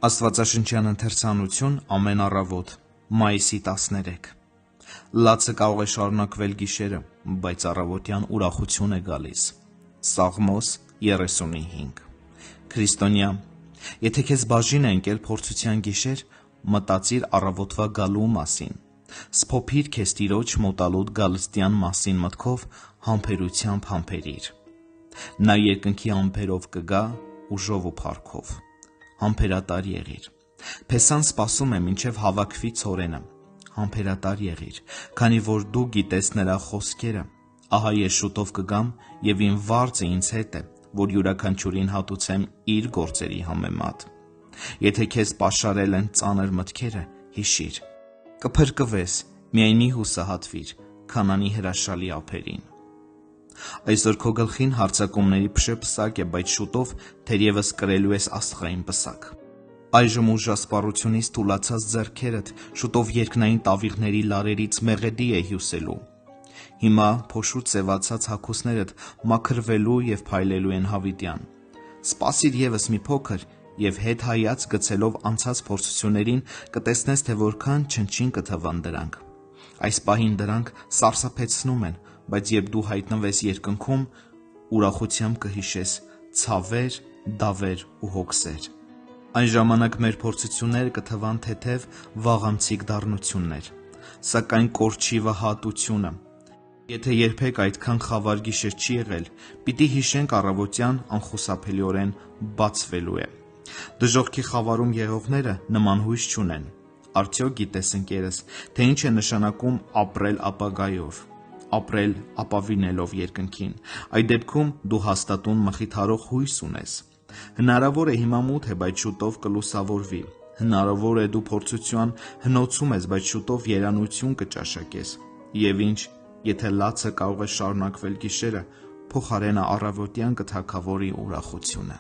Աստվածաշնչյան ընթերցանություն ամեն առավոտ, մայիսի 13։ Լացը կարող է շարունակվել գիշերը, բայց առավոտյան ուրախություն է գալիս։ Սաղմոս 35։ Քրիստոնյա, եթե քեզ բաժին է ընկել փորձության գիշեր, մտածիր առավոտվա գալու մասին։ Սփոփիր քեզ Տիրոջ մոտալուտ գալստյան մասին մտքով համբերությամբ համբերիր։ Նա երկնքի ամպերով կգա ուժով ու փառքով։ Համբերատար եղիր։ Փեսան սպասում է մինչև հավաքվի ցորենը։ Համբերատար եղիր, քանի որ դու գիտես նրա խոսքերը։ Ահա ես շուտով կգամ, եւ իմ վարձը ինձ հետ է, որ յուրաքանչյուրին հատուցեմ իր գործերի համեմատ։ Եթե քեզ պաշարել են ծանր մտքերը, հիշիր։ Կփրկվես, միայն մի հուսահատվիր Քանանի հրաշալի ափերին։ Այսօր քո գլխին հարձակումների փշեպսակ է, բայց շուտով թերևս կրելու ես աստղային պսակ։ Այժմ ուժասպառությունից թուլացած ձեռքերդ շուտով երկնային տավիղների լարերից մեղեդի է հյուսելու։ Հիմա փոշու ծեվացած հագուստներդ մաքրվելու եւ փայլելու են հավիտյան։ Սպասիր եւս մի փոքր եւ հետ հայաց գցելով անցած փորձություններին կտեսնես, թե որքան չնչին կթվան դրանք։ Այս պահին դրանք սարսափեցնում են, բայց երբ դու հայտնվես երկնքում, ուրախությամբ կհիշես ցավեր, դավեր ու հոգսեր։ Այն ժամանակ մեր փորձությունները կթվան թեթև վաղամցիկ դառնություններ, սակայն կորչի վհատությունը։ Եթե երբեք այդքան խավար գիշեր չի եղել, պիտի հիշենք առավոտյան անխուսափելիորեն բացվելու է։ Դժոխքի խավարում եղողները նման հույս չունեն։ Արդյոք գիտես, ընկերս, թե ինչ է նշանակում ապրել ապագայով, ապրել ապավինելով երկնքին։ Այդ դեպքում դու հաստատուն մխիթարող հույս ունես։ Հնարավոր է հիմա մութ է, բայց շուտով կլուսավորվի։ Հնարավոր է դու փորձության հնոցում ես, բայց շուտով երանություն կճաշակես։ Եվ ինչ, եթե լացը կարող է շարունակվել գիշերը, փոխարենը առավոտյան կթագավորի ուրախությունը։